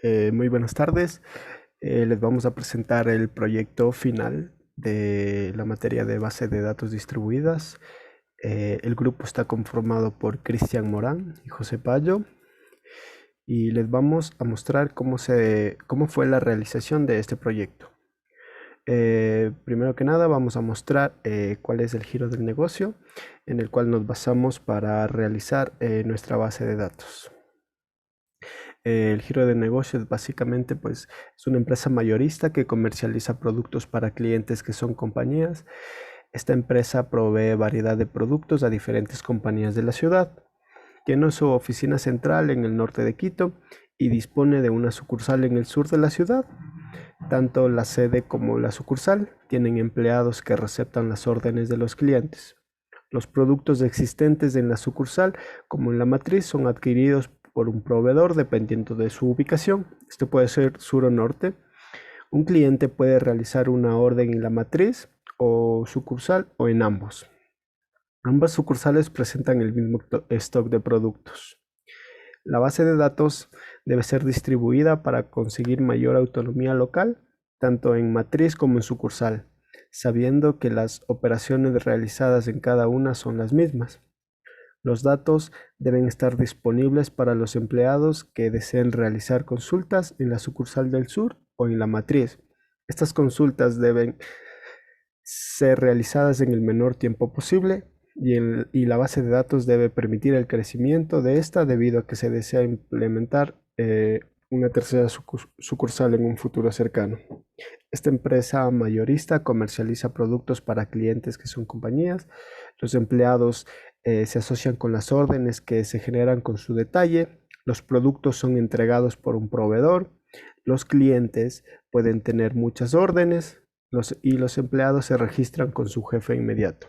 Muy buenas tardes. Les vamos a presentar el proyecto final de la materia de base de datos distribuidas. El grupo está conformado por Cristian Morán y José Payo y les vamos a mostrar cómo fue la realización de este proyecto. Primero que nada vamos a mostrar cuál es el giro del negocio en el cual nos basamos para realizar nuestra base de datos. El giro de negocios básicamente pues es una empresa mayorista que comercializa productos para clientes que son compañías. Esta empresa provee variedad de productos a diferentes compañías de la ciudad. Tiene su oficina central en el norte de Quito y dispone de una sucursal en el sur de la ciudad. Tanto la sede como la sucursal tienen empleados que receptan las órdenes de los clientes. Los productos existentes en la sucursal como en la matriz son adquiridos por un proveedor dependiendo de su ubicación. Esto puede ser sur o norte. Un cliente puede realizar una orden en la matriz o sucursal o en ambos. Ambas sucursales presentan el mismo stock de productos. La base de datos debe ser distribuida para conseguir mayor autonomía local, tanto en matriz como en sucursal, sabiendo que las operaciones realizadas en cada una son las mismas. Los datos deben estar disponibles para los empleados que deseen realizar consultas en la sucursal del sur o en la matriz. Estas consultas deben ser realizadas en el menor tiempo posible y la base de datos debe permitir el crecimiento de esta debido a que se desea implementar una tercera sucursal en un futuro cercano. Esta empresa mayorista comercializa productos para clientes que son compañías. Los empleados se asocian con las órdenes que se generan con su detalle. Los productos son entregados por un proveedor. Los clientes pueden tener muchas órdenes y los empleados se registran con su jefe inmediato.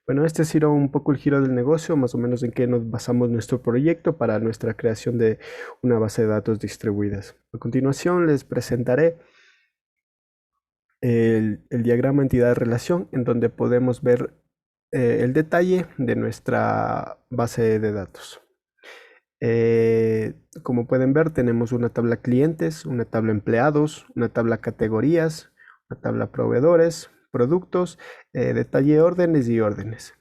Bueno, este ha sido un poco el giro del negocio, más o menos en qué nos basamos nuestro proyecto para nuestra creación de una base de datos distribuidas. A continuación les presentaré el diagrama entidad-relación en donde podemos ver el detalle de nuestra base de datos. Como pueden ver, tenemos una tabla clientes, una tabla empleados, una tabla categorías, una tabla proveedores, productos, detalle órdenes y órdenes.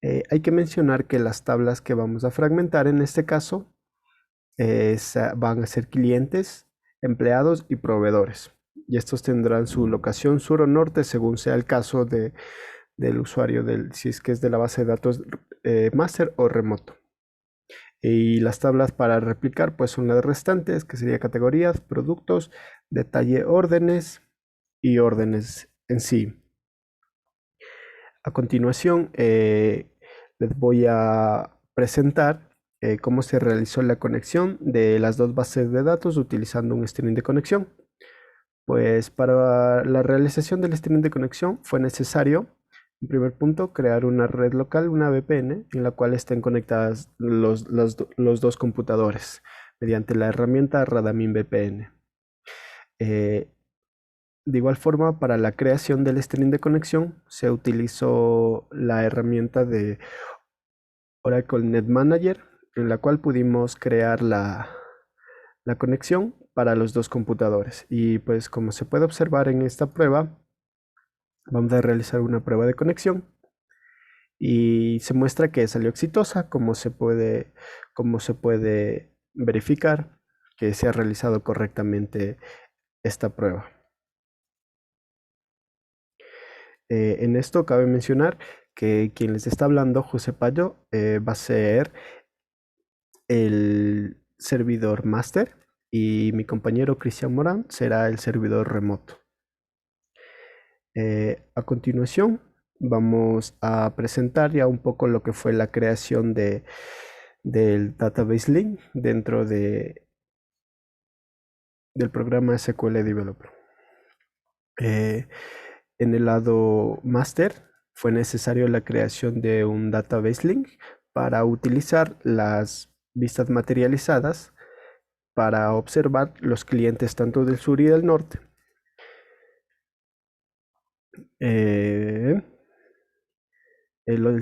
Hay que mencionar que las tablas que vamos a fragmentar en este caso van a ser clientes, empleados y proveedores. Y estos tendrán su locación sur o norte según sea el caso del usuario, si es que es de la base de datos master o remoto. Y las tablas para replicar pues son las restantes, que sería categorías, productos, detalle órdenes y órdenes en sí. A continuación les voy a presentar cómo se realizó la conexión de las dos bases de datos utilizando un string de conexión. Pues para la realización del streaming de conexión fue necesario, en primer punto, crear una red local, una VPN, en la cual estén conectadas los dos computadores mediante la herramienta Radamin VPN. De igual forma, para la creación del streaming de conexión se utilizó la herramienta de Oracle Net Manager, en la cual pudimos crear la conexión para los dos computadores. Y pues como se puede observar en esta prueba, vamos a realizar una prueba de conexión y se muestra que salió exitosa, como se puede verificar que se ha realizado correctamente esta prueba. En esto cabe mencionar que quien les está hablando, José Payo, va a ser el servidor máster y mi compañero Cristian Morán será el servidor remoto. A continuación vamos a presentar ya un poco lo que fue la creación del Database Link dentro del programa SQL Developer. En el lado master fue necesario la creación de un Database Link para utilizar las vistas materializadas para observar los clientes tanto del sur y del norte. El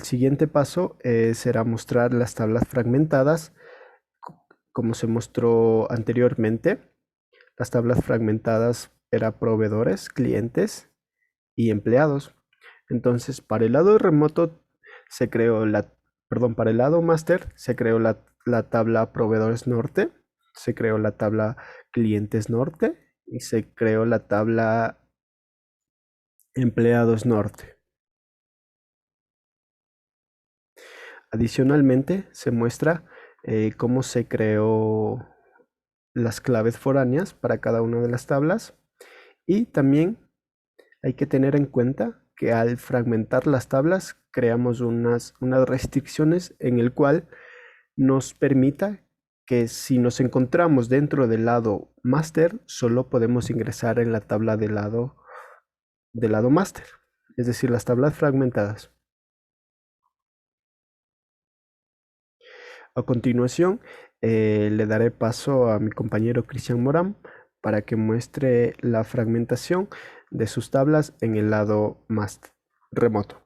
siguiente paso será mostrar las tablas fragmentadas como se mostró anteriormente, las tablas fragmentadas eran proveedores, clientes y empleados. Entonces, para el lado remoto se creó para el lado master se creó la tabla proveedores norte, se creó la tabla clientes norte y se creó la tabla empleados norte. Adicionalmente, se muestra cómo se creó las claves foráneas para cada una de las tablas y también hay que tener en cuenta que al fragmentar las tablas creamos unas restricciones en el cual nos permita que si nos encontramos dentro del lado master, solo podemos ingresar en la tabla del lado master, es decir, las tablas fragmentadas. A continuación, le daré paso a mi compañero Cristian Morán para que muestre la fragmentación de sus tablas en el lado más remoto.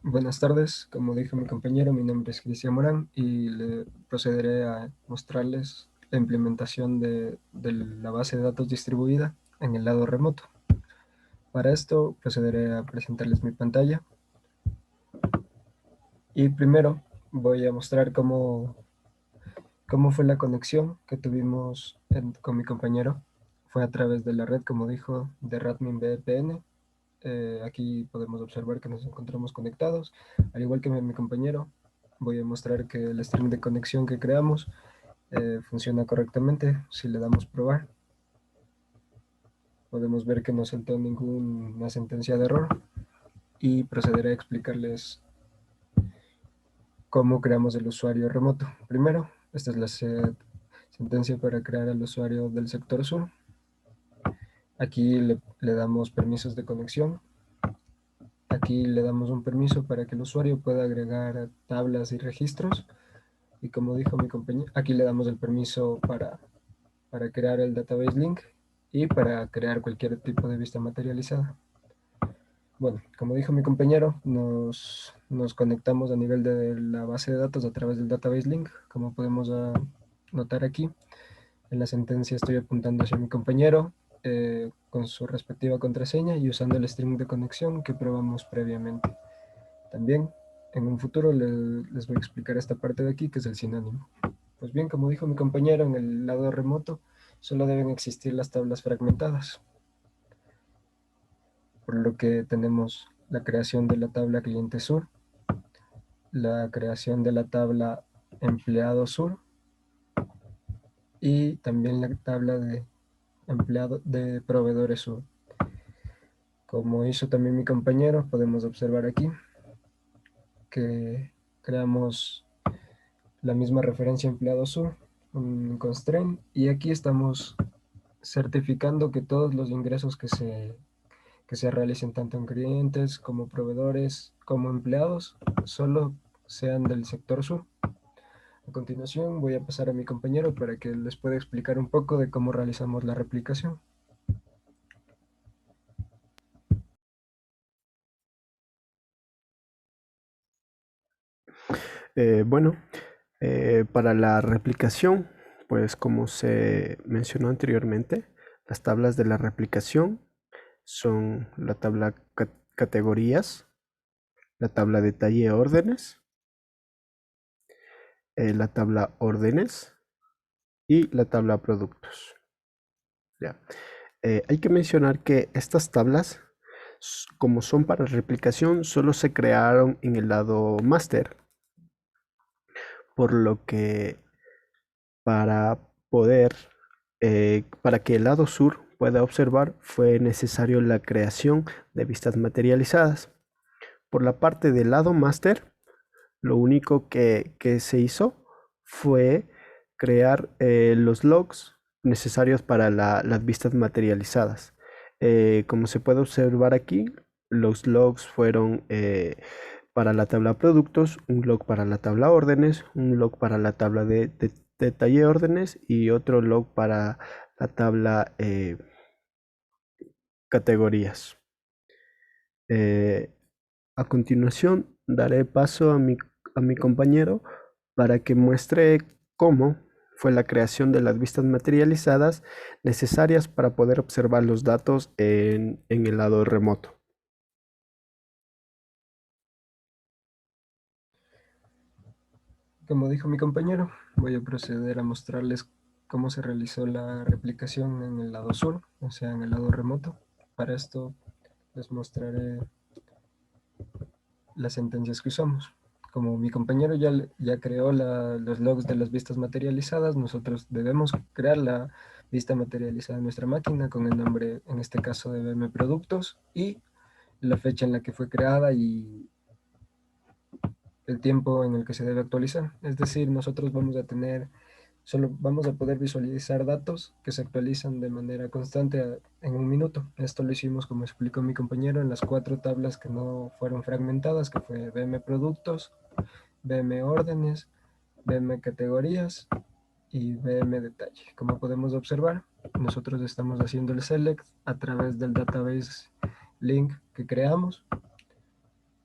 Buenas tardes, como dijo mi compañero, mi nombre es Cristian Morán y le procederé a mostrarles la implementación de la base de datos distribuida en el lado remoto. Para esto procederé a presentarles mi pantalla y primero voy a mostrar cómo fue la conexión que tuvimos con mi compañero. Fue a través de la red, como dijo, de Radmin VPN. Aquí podemos observar que nos encontramos conectados. Al igual que mi compañero, voy a mostrar que el string de conexión que creamos funciona correctamente. Si le damos probar, podemos ver que no saltó ninguna sentencia de error y procederé a explicarles cómo creamos el usuario remoto. Primero, esta es la sentencia para crear al usuario del sector sur. Aquí le damos permisos de conexión. Aquí le damos un permiso para que el usuario pueda agregar tablas y registros. Y como dijo mi compañero, aquí le damos el permiso para crear el database link y para crear cualquier tipo de vista materializada. Bueno, como dijo mi compañero, nos conectamos a nivel de la base de datos a través del database link. Como podemos notar aquí, en la sentencia estoy apuntando hacia mi compañero con su respectiva contraseña y usando el string de conexión que probamos previamente. También en un futuro les voy a explicar esta parte de aquí que es el sinónimo. Pues bien, como dijo mi compañero, en el lado remoto solo deben existir las tablas fragmentadas, por lo que tenemos la creación de la tabla cliente sur, la creación de la tabla empleado sur y también la tabla de empleado de proveedores sur. Como hizo también mi compañero, podemos observar aquí que creamos la misma referencia empleado sur, un constraint, y aquí estamos certificando que todos los ingresos que se realicen tanto en clientes como proveedores como empleados solo sean del sector sur. A continuación voy a pasar a mi compañero para que les pueda explicar un poco de cómo realizamos la replicación. Bueno, para la replicación, pues como se mencionó anteriormente, las tablas de la replicación son la tabla categorías, la tabla detalle órdenes, la tabla órdenes y la tabla productos. Ya. Hay que mencionar que estas tablas, como son para replicación, solo se crearon en el lado master, por lo que para poder, para que el lado sur pueda observar, fue necesario la creación de vistas materializadas. Por la parte del lado master, lo único que se hizo fue crear los logs necesarios para las vistas materializadas. Como se puede observar aquí, los logs fueron para la tabla productos, un log para la tabla órdenes, un log para la tabla de detalle órdenes y otro log para la tabla categorías. Eh, a continuación, daré paso a mi compañero para que muestre cómo fue la creación de las vistas materializadas necesarias para poder observar los datos en el lado remoto. Como dijo mi compañero, voy a proceder a mostrarles cómo se realizó la replicación en el lado sur, o sea, en el lado remoto. Para esto les mostraré las sentencias que usamos. Como mi compañero ya creó los logs de las vistas materializadas, nosotros debemos crear la vista materializada en nuestra máquina con el nombre, en este caso de BM Productos, y la fecha en la que fue creada y el tiempo en el que se debe actualizar. Es decir, nosotros solo vamos a poder visualizar datos que se actualizan de manera constante en un minuto. Esto lo hicimos, como explicó mi compañero, en las 4 tablas que no fueron fragmentadas, que fue BM Productos, BM Órdenes, BM Categorías y BM Detalle. Como podemos observar, nosotros estamos haciendo el select a través del database link que creamos,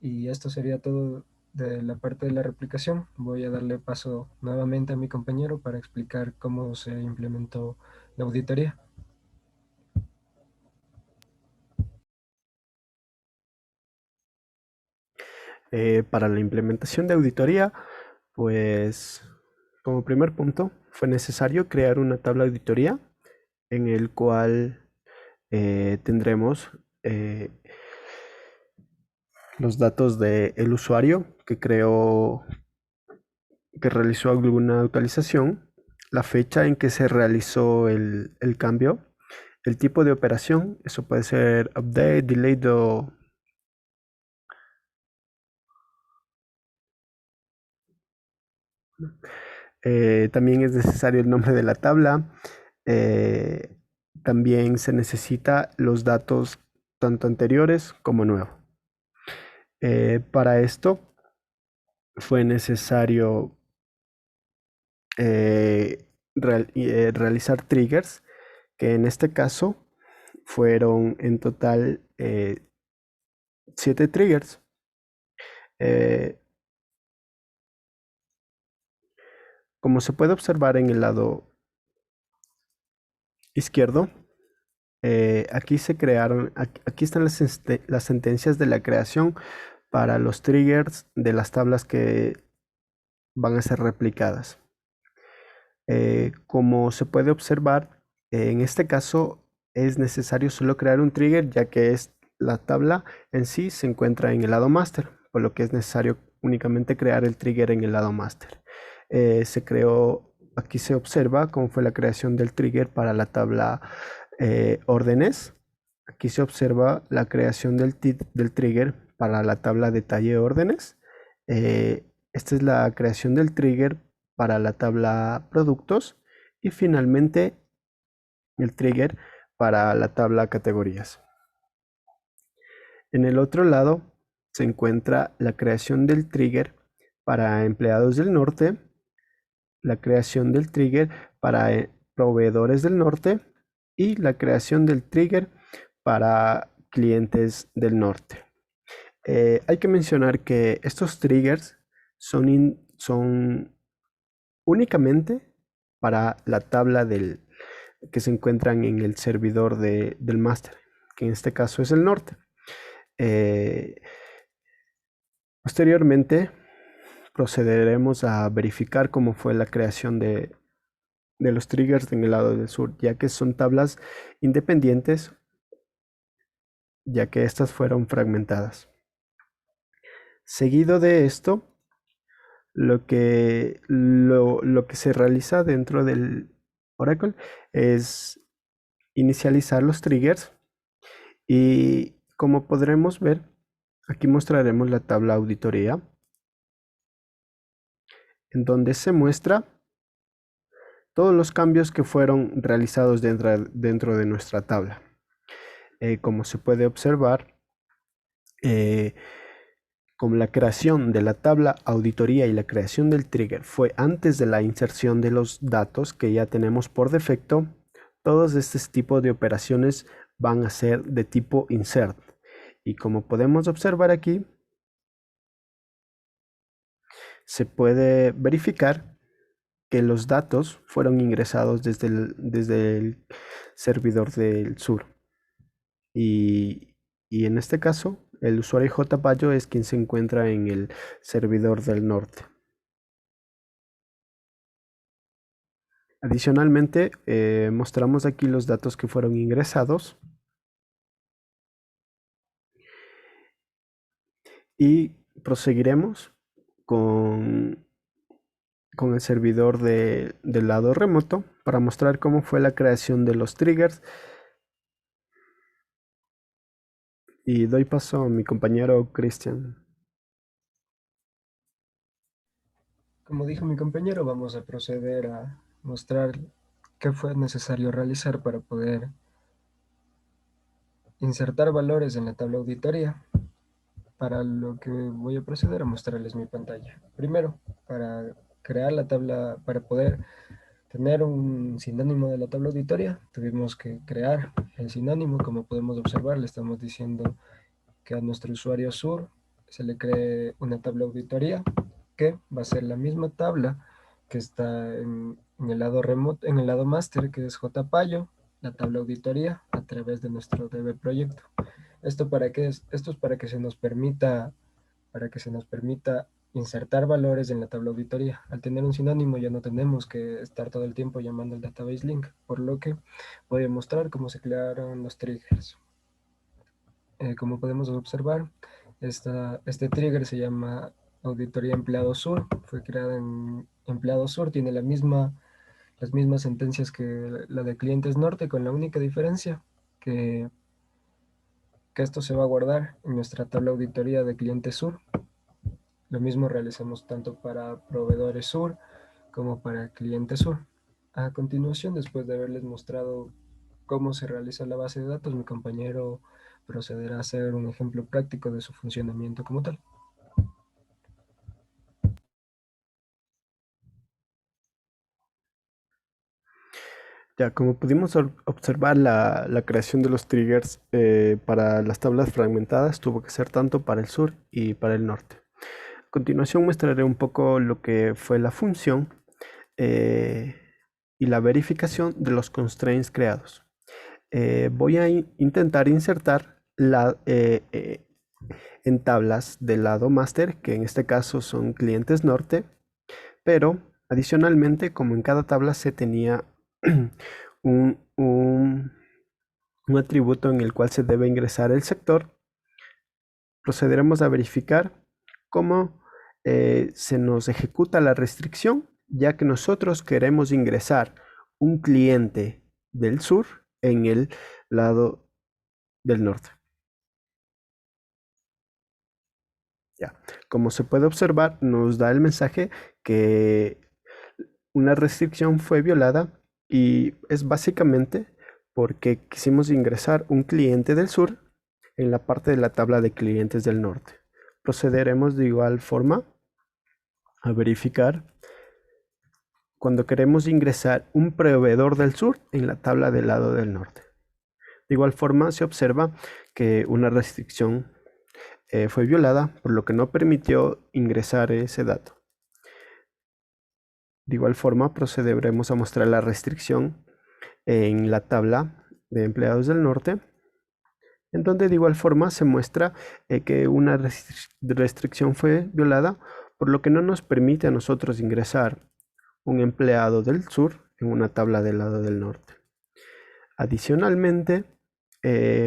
y esto sería todo de la parte de la replicación. Voy a darle paso nuevamente a mi compañero para explicar cómo se implementó la auditoría. Para la implementación de auditoría, pues como primer punto fue necesario crear una tabla de auditoría en el cual tendremos los datos del usuario que creó, que realizó alguna actualización, la fecha en que se realizó el cambio, el tipo de operación, eso puede ser update, delete o también es necesario el nombre de la tabla. eh, También se necesita los datos tanto anteriores como nuevos. Para esto fue necesario realizar triggers, que en este caso fueron en total 7 triggers. Eh, Como se puede observar en el lado izquierdo, aquí se crearon, aquí están las sentencias de la creación para los triggers de las tablas que van a ser replicadas. Como se puede observar, en este caso es necesario solo crear un trigger, ya que la tabla en sí se encuentra en el lado master, por lo que es necesario únicamente crear el trigger en el lado master. Aquí se observa cómo fue la creación del trigger para la tabla órdenes. Aquí se observa la creación del trigger para la tabla detalle órdenes. Esta es la creación del trigger para la tabla productos y finalmente el trigger para la tabla categorías. En el otro lado se encuentra la creación del trigger para empleados del norte, la creación del trigger para proveedores del norte y la creación del trigger para clientes del norte. Hay que mencionar que estos triggers son únicamente para la tabla que se encuentran en el servidor del máster, que en este caso es el norte. Eh, Posteriormente procederemos a verificar cómo fue la creación de los triggers en el lado del sur, ya que son tablas independientes, ya que estas fueron fragmentadas. Seguido de esto, lo que se realiza dentro del Oracle es inicializar los triggers y como podremos ver, aquí mostraremos la tabla auditoría en donde se muestra todos los cambios que fueron realizados dentro de nuestra tabla. Como se puede observar, eh, como la creación de la tabla auditoría y la creación del trigger fue antes de la inserción de los datos que ya tenemos por defecto, todos estos tipos de operaciones van a ser de tipo insert. Y como podemos observar aquí, se puede verificar que los datos fueron ingresados desde el servidor del sur. Y en este caso, el usuario JPayo es quien se encuentra en el servidor del norte. Adicionalmente, mostramos aquí los datos que fueron ingresados y proseguiremos con, con el servidor del lado remoto para mostrar cómo fue la creación de los triggers. Y doy paso a mi compañero Cristian. Como dijo mi compañero, vamos a proceder a mostrar qué fue necesario realizar para poder insertar valores en la tabla auditoría, para lo que voy a proceder a mostrarles mi pantalla. Primero, para crear la tabla, para poder tener un sinónimo de la tabla auditoria, tuvimos que crear el sinónimo. Como podemos observar, le estamos diciendo que a nuestro usuario sur se le cree una tabla auditoría que va a ser la misma tabla que está en el lado remoto, en el lado master, que es JPayo, la tabla auditoría a través de nuestro DB proyecto. ¿Esto para qué es? Esto es para que se nos permita insertar valores en la tabla auditoría. Al tener un sinónimo ya no tenemos que estar todo el tiempo llamando al database link, por lo que voy a mostrar cómo se crearon los triggers. Como podemos observar, este trigger se llama Auditoría Empleado Sur, fue creada en Empleado Sur, tiene las mismas sentencias que la de Clientes Norte, con la única diferencia que esto se va a guardar en nuestra tabla auditoría de Clientes Sur. Lo mismo realizamos tanto para Proveedores Sur como para Clientes Sur. A continuación, después de haberles mostrado cómo se realiza la base de datos, mi compañero procederá a hacer un ejemplo práctico de su funcionamiento como tal. Ya, como pudimos observar, la creación de los triggers para las tablas fragmentadas tuvo que ser tanto para el sur y para el norte. A continuación mostraré un poco lo que fue la función eh, y la verificación de los constraints creados. Voy a intentar insertar en tablas del lado master, que en este caso son clientes norte, pero adicionalmente, como en cada tabla se tenía un, un- un atributo en el cual se debe ingresar el sector, procederemos a verificar cómo se nos ejecuta la restricción, ya que nosotros queremos ingresar un cliente del sur en el lado del norte. Ya. Como se puede observar, nos da el mensaje que una restricción fue violada y es básicamente porque quisimos ingresar un cliente del sur en la parte de la tabla de clientes del norte. Procederemos de igual forma a verificar cuando queremos ingresar un proveedor del sur en la tabla del lado del norte. De igual forma se observa que una restricción fue violada, por lo que no permitió ingresar ese dato. De igual forma procederemos a mostrar la restricción en la tabla de empleados del norte, en donde de igual forma se muestra que una restricción fue violada, por lo que no nos permite a nosotros ingresar un empleado del sur en una tabla del lado del norte. Adicionalmente,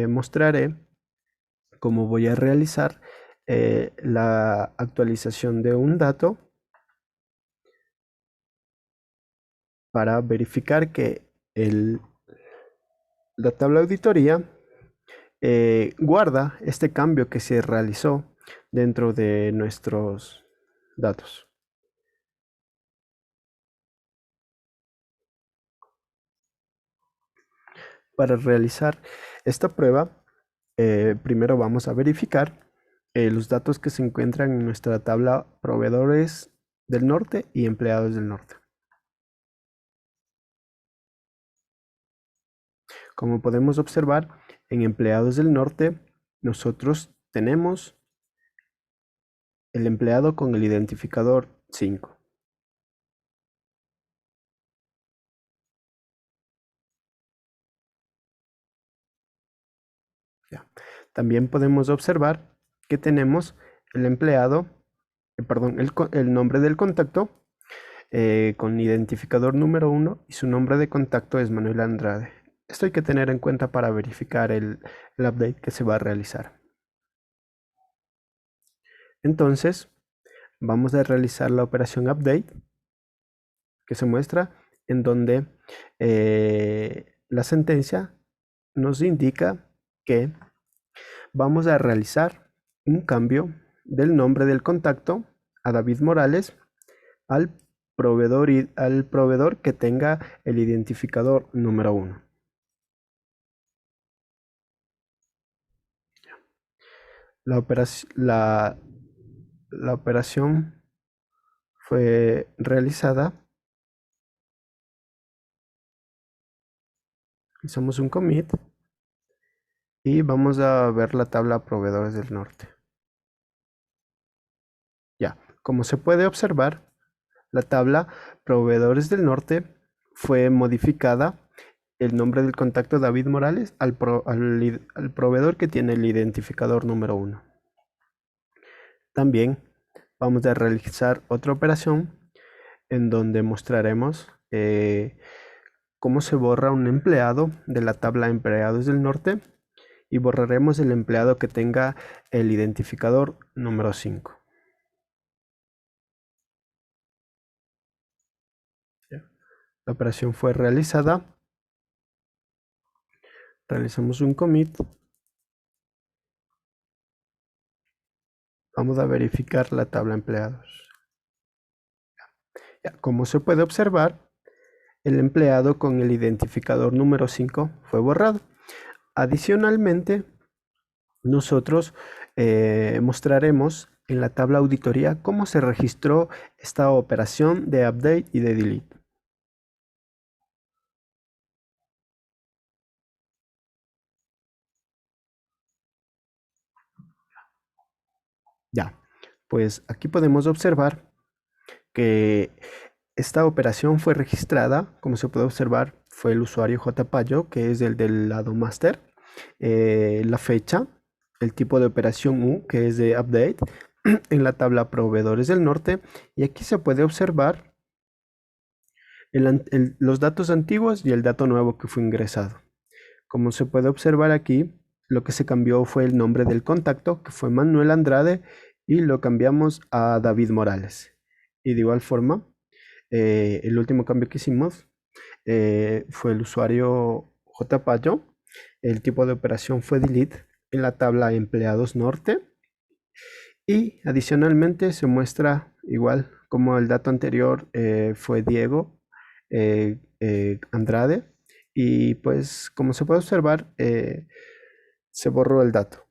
mostraré cómo voy a realizar la actualización de un dato para verificar que la tabla auditoría guarda este cambio que se realizó dentro de nuestros datos. Para realizar esta prueba, primero vamos a verificar los datos que se encuentran en nuestra tabla proveedores del norte y empleados del norte. Como podemos observar, en empleados del norte, nosotros tenemos el empleado con el identificador 5. Ya. También podemos observar que tenemos el empleado, perdón, el nombre del contacto con identificador número 1 y su nombre de contacto es Manuel Andrade. Esto hay que tener en cuenta para verificar el update que se va a realizar. Entonces, vamos a realizar la operación update que se muestra en donde la sentencia nos indica que vamos a realizar un cambio del nombre del contacto a David Morales al proveedor que tenga el identificador número 1. La operación fue realizada. Hicimos un commit y vamos a ver la tabla proveedores del norte. Ya, como se puede observar, la tabla proveedores del norte fue modificada el nombre del contacto David Morales al proveedor que tiene el identificador número 1. También vamos a realizar otra operación en donde mostraremos cómo se borra un empleado de la tabla empleados del norte y borraremos el empleado que tenga el identificador número 5. La operación fue realizada. Realizamos un commit. Vamos a verificar la tabla empleados. Ya, como se puede observar, el empleado con el identificador número 5 fue borrado. Adicionalmente, nosotros mostraremos en la tabla auditoría cómo se registró esta operación de update y de delete. Ya, pues aquí podemos observar que esta operación fue registrada, como se puede observar, fue el usuario JPayo, que es el del lado master, la fecha, el tipo de operación U, que es de update, en la tabla proveedores del norte, y aquí se puede observar los datos antiguos y el dato nuevo que fue ingresado. Como se puede observar aquí, lo que se cambió fue el nombre del contacto, que fue Manuel Andrade, y lo cambiamos a David Morales. Y de igual forma, el último cambio que hicimos fue el usuario JPayo. El tipo de operación fue delete en la tabla empleados norte. Y adicionalmente se muestra igual como el dato anterior fue Diego Andrade. Y pues como se puede observar, se borró el dato.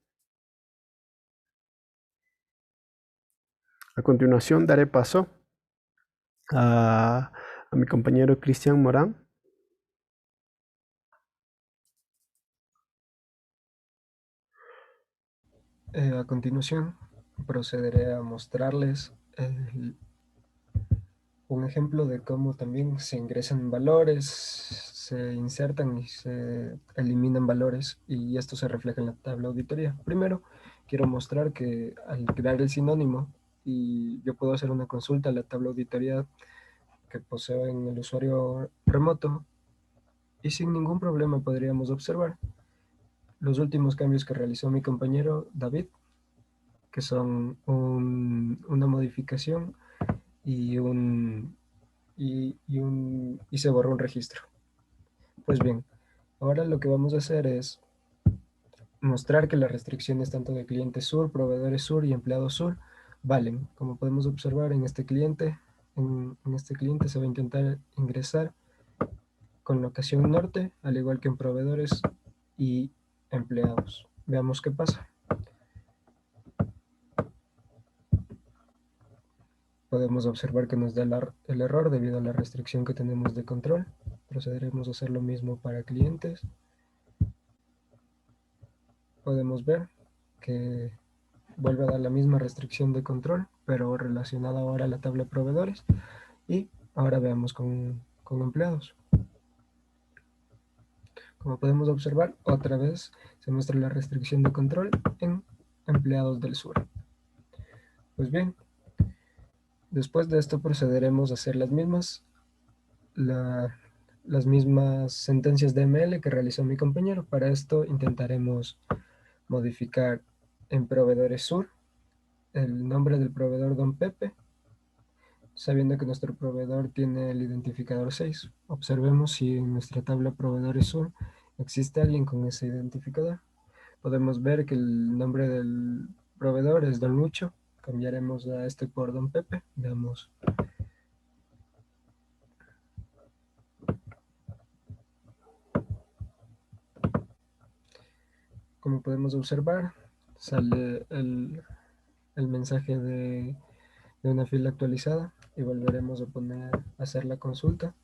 A continuación daré paso a mi compañero Cristian Morán. A continuación, procederé a mostrarles un ejemplo de cómo también se ingresan valores, se insertan y se eliminan valores, y esto se refleja en la tabla auditoría. Primero, quiero mostrar que al crear el sinónimo, y yo puedo hacer una consulta a la tabla auditoría que poseo en el usuario remoto, y sin ningún problema podríamos observar los últimos cambios que realizó mi compañero David, que son una modificación y y se borró un registro. Pues bien, ahora lo que vamos a hacer es mostrar que las restricciones tanto de cliente sur, proveedores sur y empleados sur valen. Como podemos observar en este cliente, se va a intentar ingresar con locación norte, al igual que en proveedores y empleados. Veamos qué pasa. Podemos observar que nos da el error debido a la restricción que tenemos de control. Procederemos a hacer lo mismo para clientes. Podemos ver que vuelve a dar la misma restricción de control, pero relacionado ahora a la tabla de proveedores. Y ahora veamos con empleados. Como podemos observar, otra vez se muestra la restricción de control en empleados del sur. Pues bien, después de esto procederemos a hacer las mismas sentencias de ML que realizó mi compañero. Para esto intentaremos modificar en proveedores sur el nombre del proveedor Don Pepe, sabiendo que nuestro proveedor tiene el identificador 6. Observemos si en nuestra tabla proveedores sur existe alguien con ese identificador. Podemos ver que el nombre del proveedor es Don Lucho. Cambiaremos a este por Don Pepe. Veamos. Como podemos observar, sale el mensaje de una fila actualizada y volveremos a hacer la consulta.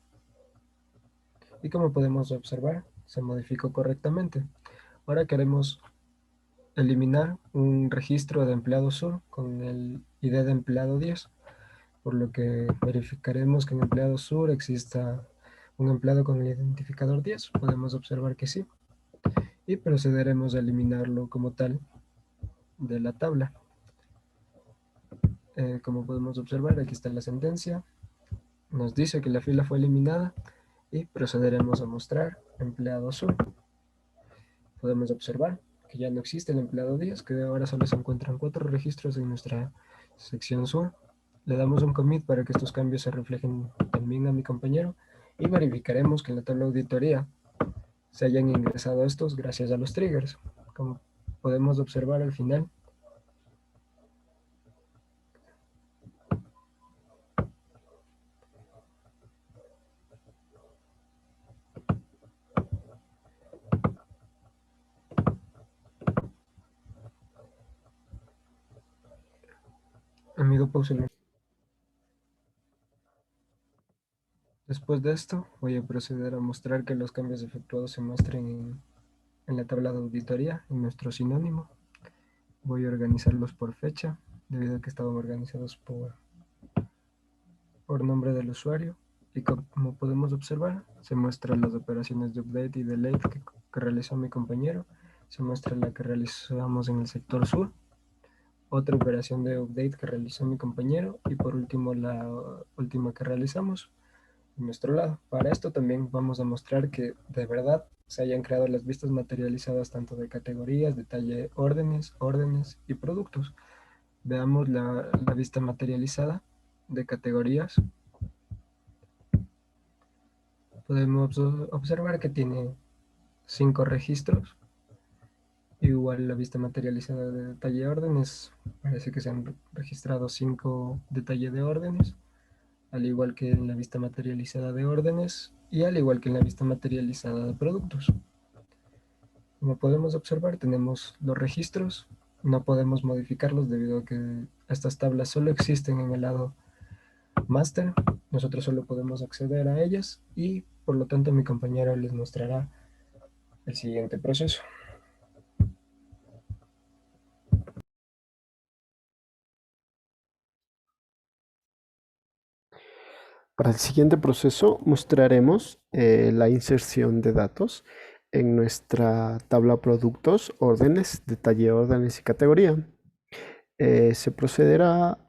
Y como podemos observar, se modificó correctamente. Ahora queremos eliminar un registro de empleado sur con el ID de empleado 10, por lo que verificaremos que en empleado sur exista un empleado con el identificador 10. Podemos observar que sí, y procederemos a eliminarlo como tal de la tabla. Como podemos observar, aquí está la sentencia. Nos dice que la fila fue eliminada y procederemos a mostrar empleado sur. Podemos observar que ya no existe el empleado 10, que ahora solo se encuentran 4 registros en nuestra sección sur. Le damos un commit para que estos cambios se reflejen también a mi compañero y verificaremos que en la tabla de auditoría se hayan ingresado estos gracias a los triggers. Como podemos observar al final, amigo, pausa. Después de esto, voy a proceder a mostrar que los cambios efectuados se muestren en la tabla de auditoría, en nuestro sinónimo. Voy a organizarlos por fecha, debido a que estaban organizados por nombre del usuario. Y como podemos observar, se muestran las operaciones de update y delete que realizó mi compañero. Se muestra la que realizamos en el sector sur, otra operación de update que realizó mi compañero y por último la última que realizamos en nuestro lado. Para esto también vamos a mostrar que de verdad se hayan creado las vistas materializadas tanto de categorías, detalle, órdenes y productos. Veamos la vista materializada de categorías. Podemos observar que tiene 5 registros. Igual la vista materializada de detalle de órdenes, parece que se han registrado 5 detalles de órdenes, al igual que en la vista materializada de órdenes y al igual que en la vista materializada de productos. Como podemos observar, tenemos los registros, no podemos modificarlos debido a que estas tablas solo existen en el lado master, nosotros solo podemos acceder a ellas y por lo tanto mi compañero les mostrará el siguiente proceso. Para el siguiente proceso mostraremos la inserción de datos en nuestra tabla productos, órdenes, detalle, órdenes y categoría. Se procederá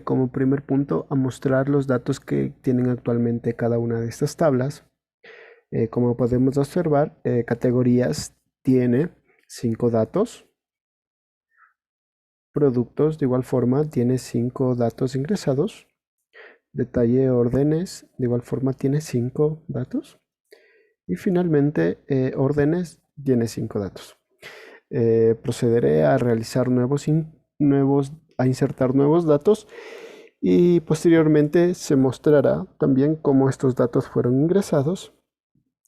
como primer punto a mostrar los datos que tienen actualmente cada una de estas tablas. Como podemos observar, categorías tiene 5 datos. Productos de igual forma tiene 5 datos ingresados. Detalle órdenes de igual forma tiene 5 datos. Y finalmente órdenes tiene 5 datos. Procederé a realizar a insertar nuevos datos y posteriormente se mostrará también cómo estos datos fueron ingresados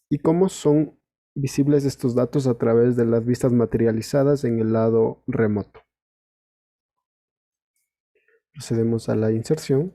y cómo son visibles estos datos a través de las vistas materializadas en el lado remoto. Procedemos a la inserción.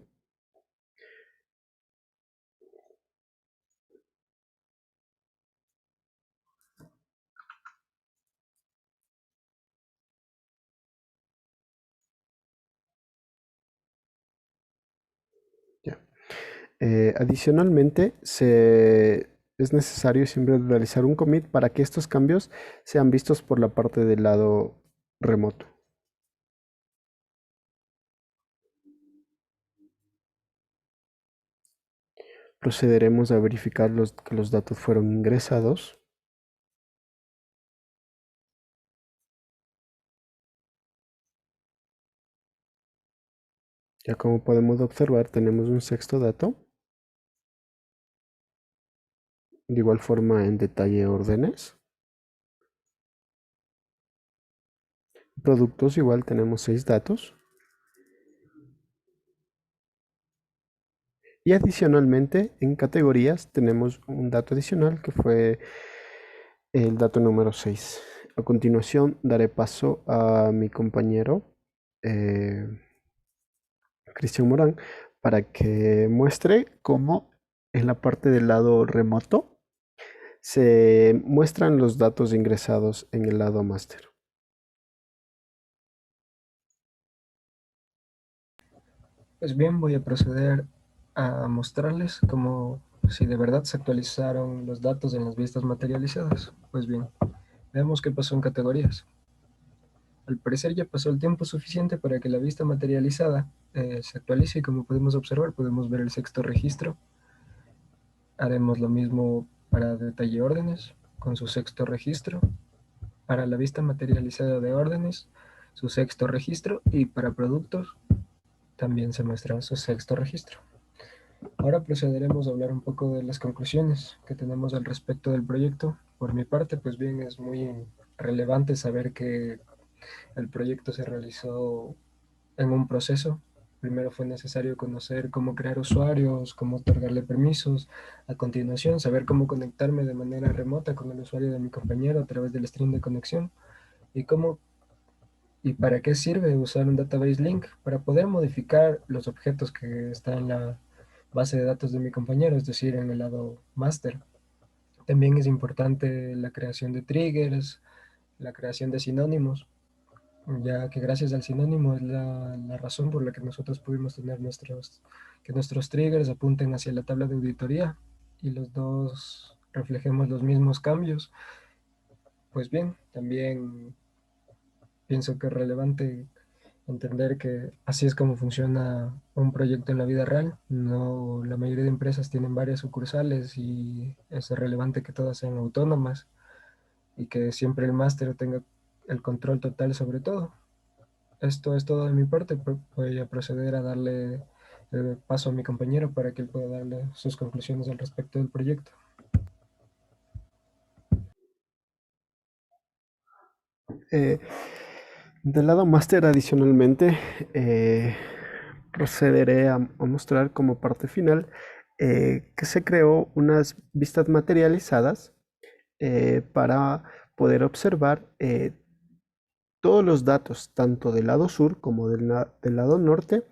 Adicionalmente, es necesario siempre realizar un commit para que estos cambios sean vistos por la parte del lado remoto. Procederemos a verificar que los datos fueron ingresados. Ya como podemos observar, tenemos un sexto dato. De igual forma, en detalle órdenes. Productos igual tenemos 6 datos. Y adicionalmente, en categorías tenemos un dato adicional que fue el dato número 6. A continuación, daré paso a mi compañero eh, Cristian Morán para que muestre cómo en la parte del lado remoto se muestran los datos ingresados en el lado máster. Pues bien, voy a proceder a mostrarles cómo si de verdad se actualizaron los datos en las vistas materializadas. Pues bien, veamos qué pasó en categorías. Al parecer ya pasó el tiempo suficiente para que la vista materializada se actualice y como podemos observar, podemos ver el sexto registro. Haremos lo mismo para detalle órdenes con su sexto registro. Para la vista materializada de órdenes, su sexto registro y para productos también se muestra su sexto registro. Ahora procederemos a hablar un poco de las conclusiones que tenemos al respecto del proyecto. Por mi parte, pues bien, es muy relevante saber que el proyecto se realizó en un proceso. Primero fue necesario conocer cómo crear usuarios, cómo otorgarle permisos. A continuación, saber cómo conectarme de manera remota con el usuario de mi compañero a través del stream de conexión y cómo y para qué sirve usar un database link para poder modificar los objetos que están en la base de datos de mi compañero, es decir, en el lado master. También es importante la creación de triggers, la creación de sinónimos, ya que gracias al sinónimo es la razón por la que nosotros pudimos tener que nuestros triggers apunten hacia la tabla de auditoría y los dos reflejemos los mismos cambios. Pues bien, también pienso que es relevante entender que así es como funciona un proyecto en la vida real. No, la mayoría de empresas tienen varias sucursales y es relevante que todas sean autónomas y que siempre el máster tenga el control total sobre todo. Esto es todo de mi parte. Voy a proceder a darle paso a mi compañero para que él pueda darle sus conclusiones al respecto del proyecto. Eh, Del lado máster, adicionalmente, eh, procederé a mostrar como parte final que se creó unas vistas materializadas para poder observar todos los datos, tanto del lado sur como del lado norte,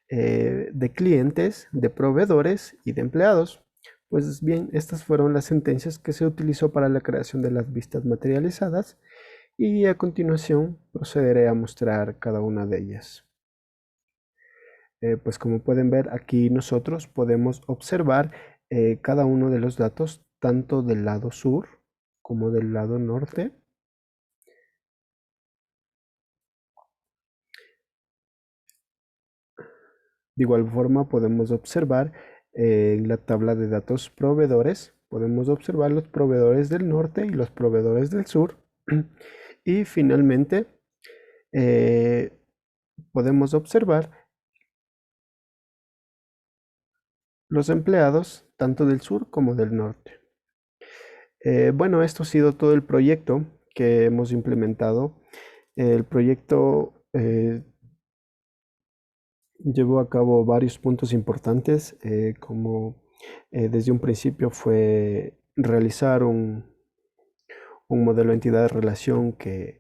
de clientes, de proveedores y de empleados. Pues bien, estas fueron las sentencias que se utilizó para la creación de las vistas materializadas y a continuación procederé a mostrar cada una de ellas. Pues como pueden ver aquí nosotros podemos observar cada uno de los datos tanto del lado sur como del lado norte. De igual forma podemos observar en la tabla de datos proveedores, podemos observar los proveedores del norte y los proveedores del sur. Y finalmente eh, podemos observar los empleados tanto del sur como del norte. Bueno, esto ha sido todo el proyecto que hemos implementado. El proyecto llevó a cabo varios puntos importantes, como desde un principio fue realizar un modelo de entidad de relación que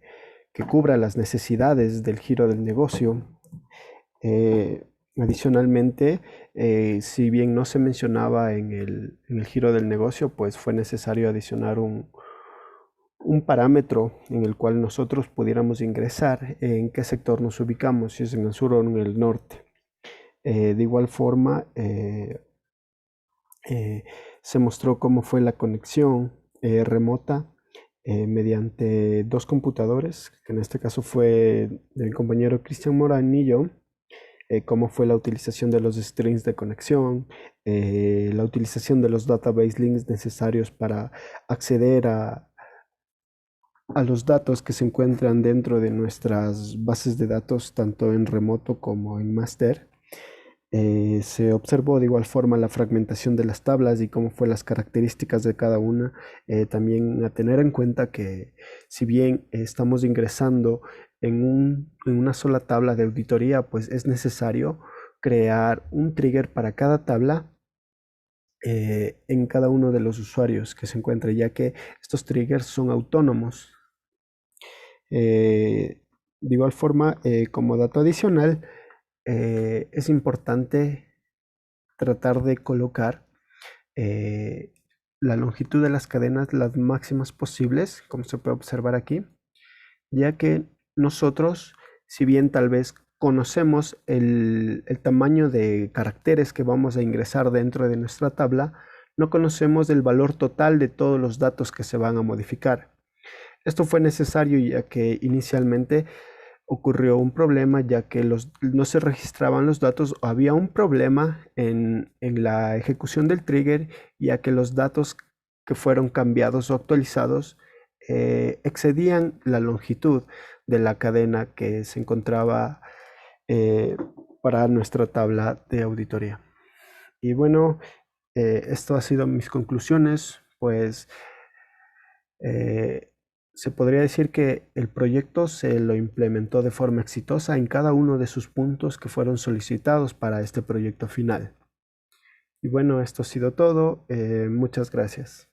cubra las necesidades del giro del negocio. Adicionalmente, si bien no se mencionaba en el giro del negocio, pues fue necesario adicionar un parámetro en el cual nosotros pudiéramos ingresar en qué sector nos ubicamos, si es en el sur o en el norte. De igual forma, Eh, Se mostró cómo fue la conexión remota mediante dos computadores, que en este caso fue del compañero Cristian Morán y yo, cómo fue la utilización de los strings de conexión, la utilización de los database links necesarios para acceder a los datos que se encuentran dentro de nuestras bases de datos, tanto en remoto como en master. Se observó de igual forma la fragmentación de las tablas y cómo fue las características de cada una. También a tener en cuenta que si bien estamos ingresando en una sola tabla de auditoría, pues es necesario crear un trigger para cada tabla en cada uno de los usuarios que se encuentre, ya que estos triggers son autónomos. De igual forma, como dato adicional, es importante tratar de colocar eh, la longitud de las cadenas las máximas posibles, como se puede observar aquí, ya que nosotros, si bien tal vez conocemos el tamaño de caracteres que vamos a ingresar dentro de nuestra tabla, no conocemos el valor total de todos los datos que se van a modificar. Esto fue necesario ya que inicialmente ocurrió un problema ya que no se registraban los datos, o había un problema en la ejecución del trigger, ya que los datos que fueron cambiados o actualizados excedían la longitud de la cadena que se encontraba eh, para nuestra tabla de auditoría. Y bueno, esto ha sido mis conclusiones, pues eh, se podría decir que el proyecto se lo implementó de forma exitosa en cada uno de sus puntos que fueron solicitados para este proyecto final. Y bueno, esto ha sido todo. Muchas gracias.